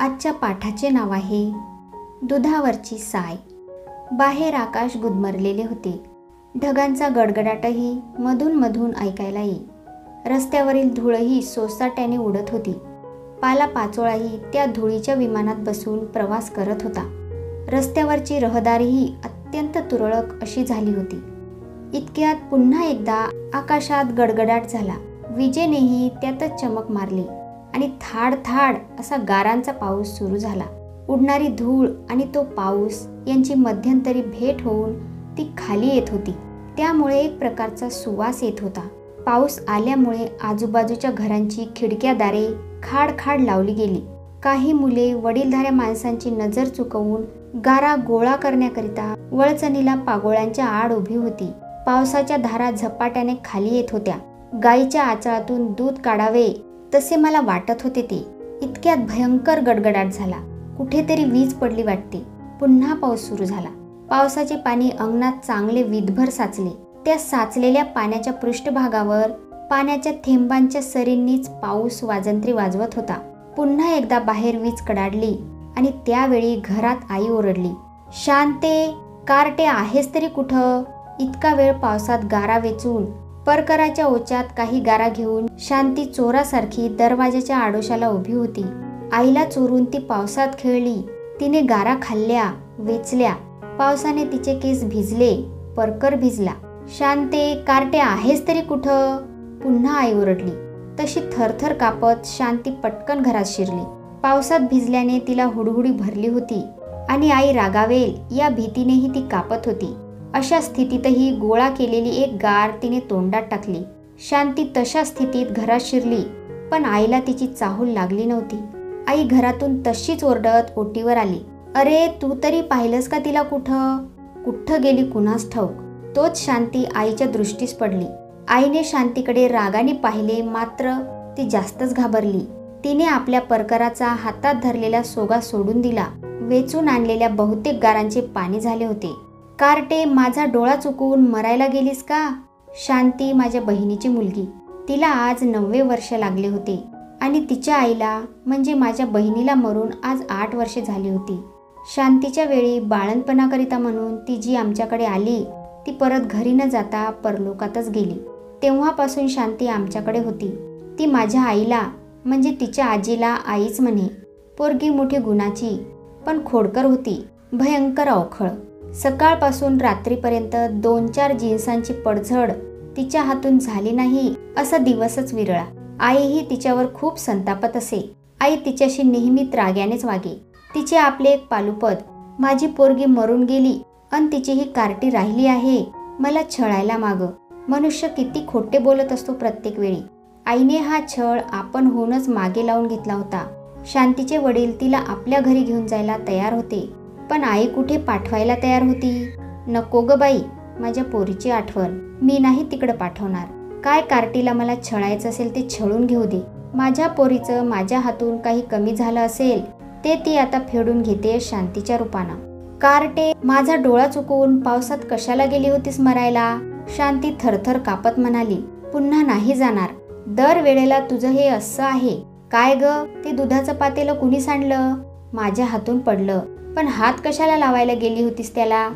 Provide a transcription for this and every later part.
आजच्या पाठाचे नाव आहे दुधावरची साय. बाहेर आकाश गुदमरलेले होते. ढगांचा गडगडाटही मधून मधून ऐकायला येई. रस्त्यावरील धूळही सोसाट्याने उडत होती. पाला पाचोळाही त्या धुळीच्या विमानात बसून प्रवास करत होता. रस्त्यावरची रहदारीही अत्यंत तुरळक अशी झाली होती. इतक्यात पुन्हा एकदा आकाशात गडगडाट झाला. विजेनेही त्यातच चमक मारली आणि थाड थाड असा गारांचा पाऊस सुरू झाला. उडणारी धूळ आणि तो पाऊस यांची मध्यंतरी भेट होऊन ती खाली येत होती. त्यामुळे एक प्रकारचा सुवास येत होता. पाऊस आल्यामुळे आजूबाजूच्या घरांची खिडक्या दारे खाड खाड लावली गेली. काही मुले वडीलधाऱ्या माणसांची नजर चुकवून गारा गोळा करण्याकरिता वळचणीला पागोळ्यांच्या आड उभी होती. पावसाच्या धारा झपाट्याने खाली येत होत्या. गाईच्या आचळातून दूध काढावे तसे मला वाटत होते ते. इतक्यात भयंकर गडगडाट झाला. कुठेतरी वीज पडली वाटते. पुन्हा पाऊस सुरू झाला. पावसाचे पाणी अंगणात चांगले विधभर साचले. त्या साचलेल्या पाण्याच्या पृष्ठभागावर पाण्याच्या थेंबांच्या सरींनीच पाऊस वाजंत्री वाजवत होता. पुन्हा एकदा बाहेर वीज कडाडली आणि त्यावेळी घरात आई ओरडली, शांते, कार्टे आहेस तरी कुठं? इतका वेळ पावसात गारा वेचून परकराच्या ओच्यात काही गारा घेऊन शांती चोरासारखी दरवाजाच्या आडोशाला उभी होती. आईला चोरून ती पावसात खेळली. तिने गारा खाल्ल्या, वेचल्या. पावसाने तिचे केस भिजले, परकर भिजला. शांते, कार्टे आहेस तरी कुठं? पुन्हा आई ओरडली. तशी थरथर कापत शांती पटकन घरात शिरली. पावसात भिजल्याने तिला हुडहुडी भरली होती आणि आई रागावेल या भीतीनेही ती कापत होती. अशा स्थितीतही गोळा केलेली एक गार तिने तोंडात टाकली. शांती तशा स्थितीत घरात शिरली, पण आईला तिची चाहूल लागली नव्हती. आई घरातून तशीच ओरडत ओटीवर आली. अरे, तू तरी पाहिलंस का तिला? कुठं गेली कुणास ठाऊक. तोच शांती आईच्या दृष्टीस पडली. आईने शांतीकडे रागाने पाहिले, मात्र ती जास्तच घाबरली. तिने आपल्या परकराचा हातात धरलेला सोगा सोडून दिला. वेचून आणलेल्या बहुतेक गारांचे पाणी झाले होते. कार्टे, माझा डोळा चुकवून मरायला गेलीस का? शांती माझ्या बहिणीची मुलगी. तिला आज 9वे वर्ष लागले होते आणि तिच्या आईला म्हणजे माझ्या बहिणीला मरून आज 8 वर्षे झाली होती. शांतीच्या वेळी बाळणपणाकरिता म्हणून ती जी आमच्याकडे आली ती परत घरी न जाता परलोकातच गेली. तेव्हापासून शांती आमच्याकडे होती. ती माझ्या आईला म्हणजे तिच्या आजीला आईच म्हणे. पोरगी मोठी गुणाची, पण खोडकर होती, भयंकर अवखळ. सकाळपासून रात्रीपर्यंत 2-4 जिन्सांची पडझड तिच्या हातून झाली नाही असा दिवसच विरळा. आईही तिच्यावर खूप संतापत असे. आई तिच्याशी नेहमी त्राग्यानेच वागे. तिचे आपले एक पालुपद, माझी पोरगी मरून गेली अन तिची ही कार्टी राहिली आहे मला छळायला माग. मनुष्य किती खोटे बोलत असतो प्रत्येक वेळी. आईने हा छळ आपण होऊनच मागे लावून घेतला होता. शांतीचे वडील तिला आपल्या घरी घेऊन जायला तयार होते, पण आई कुठे पाठवायला तयार होती. नको ग बाई, माझ्या पोरीची आठवण, मी नाही तिकडं पाठवणार. काय कार्टीला मला छळायचं असेल ते छळून घेऊ दे. माझ्या पोरीचं माझ्या हातून काही कमी झालं असेल ते ती आता फेडून घेते शांतीच्या रूपानं. कार्टे, माझा डोळा चुकवून पावसात कशाला गेली होतीस मरायला? शांती थरथर कापत म्हणाली. पुन्हा नाही जाणार. दर वेळेला तुझं हे असं आहे काय ग? ते दुधाचं पातेलं कुणी सांडलं? माझ्या हातून पडलं. पण हात कशाला लावायला गेली होतीस त्याला?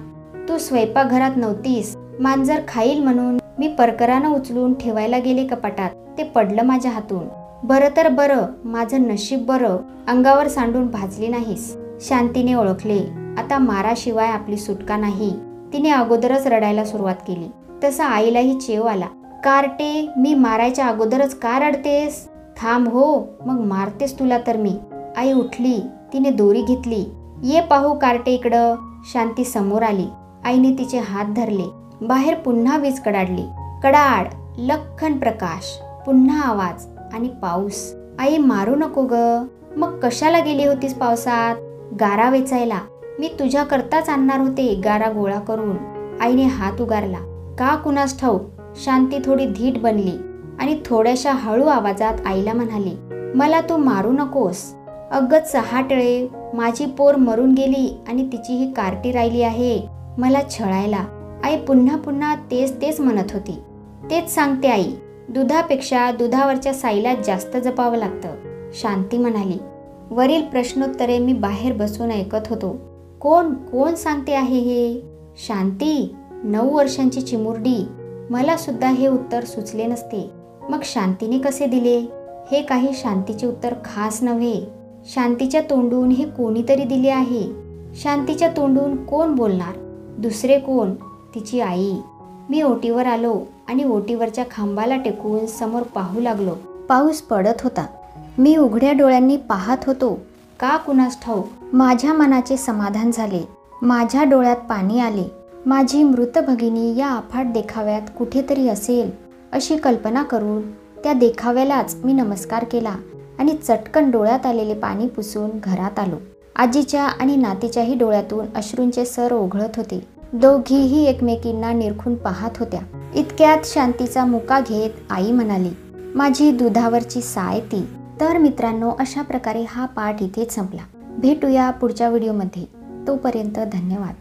तू स्वयंपाकघरात नव्हतीस. मांजर खाईल म्हणून मी परकरानं उचलून ठेवायला गेले कपाटात. ते पडलं माझ्या हातून. बरं तर बरं, माझं नशीब बरं अंगावर सांडून भाजली नाहीस. शांतीने ओळखले, आता माराशिवाय आपली सुटका नाही. तिने अगोदरच रडायला सुरुवात केली. तसा आईलाही चेव आला. कार्टे, मी मारायच्या अगोदरच का रडतेस? थांब हो, मग मारतेस तुला तर मी. आई उठली. तिने दोरी घेतली. ये पाहू कार्टे इकडं. शांती समोर आली. आईने तिचे हात धरले. बाहेर पुन्हा वीज कडाडली. कडाड, लख्खन प्रकाश, पुन्हा आवाज आणि पाऊस. आई, मारू नको ग. मग कशाला गेली होतीस पावसात? गारा वेचायला. मी तुझ्या करताच आणणार होते गारा गोळा करून. आईने हात उगारला. का कुणास ठाऊक शांती थोडी धीट बनली आणि थोड्याशा हळू आवाजात आईला म्हणाली, मला तू मारू नकोस. अगं चहाटळे, माझी पोर मरून गेली आणि तिची ही कार्टी राहिली आहे मला छळायला. आई पुन्हा पुन्हा तेच म्हणत होती. तेच सांगते आई, दुधापेक्षा दुधावरच्या साईला जास्त जपावं लागतं. शांती म्हणाली. वरील प्रश्नोत्तरे मी बाहेर बसून ऐकत होतो. कोण कोण सांगते आहे हे? शांती, 9 वर्षांची चिमुरडी. मला सुद्धा हे उत्तर सुचले नसते. मग शांतीने कसे दिले? हे काही शांतीचे उत्तर खास नव्हे. शांतीच्या तोंडून हे कोणीतरी दिले आहे. शांतीच्या तोंडून कोण बोलणार? दुसरे कोण? तिची आई. मी ओटीवर आलो आणि ओटीवरच्या खांबाला टेकून समोर पाहू लागलो. पाऊस पडत होता. मी उघड्या डोळ्यांनी पाहत होतो. का कुणास ठाऊक माझ्या मनाचे समाधान झाले. माझ्या डोळ्यात पाणी आले. माझी मृत भगिनी या अफाट देखाव्यात कुठेतरी असेल अशी कल्पना करून त्या देखाव्यालाच मी नमस्कार केला आणि चटकन डोळ्यात आलेले पाणी पुसून घरात आलो. आजीच्या आणि नातीच्याही डोळ्यातून अश्रूंचे सर ओघळत होते. दोघीही एकमेकींना निरखून पाहत होत्या. इतक्यात शांतीचा मुका घेत आई म्हणाली, माझी दुधावरची साय ती. तर मित्रांनो, अशा प्रकारे हा पाठ इथेच संपला. भेटूया पुढच्या व्हिडिओमध्ये. तोपर्यंत धन्यवाद.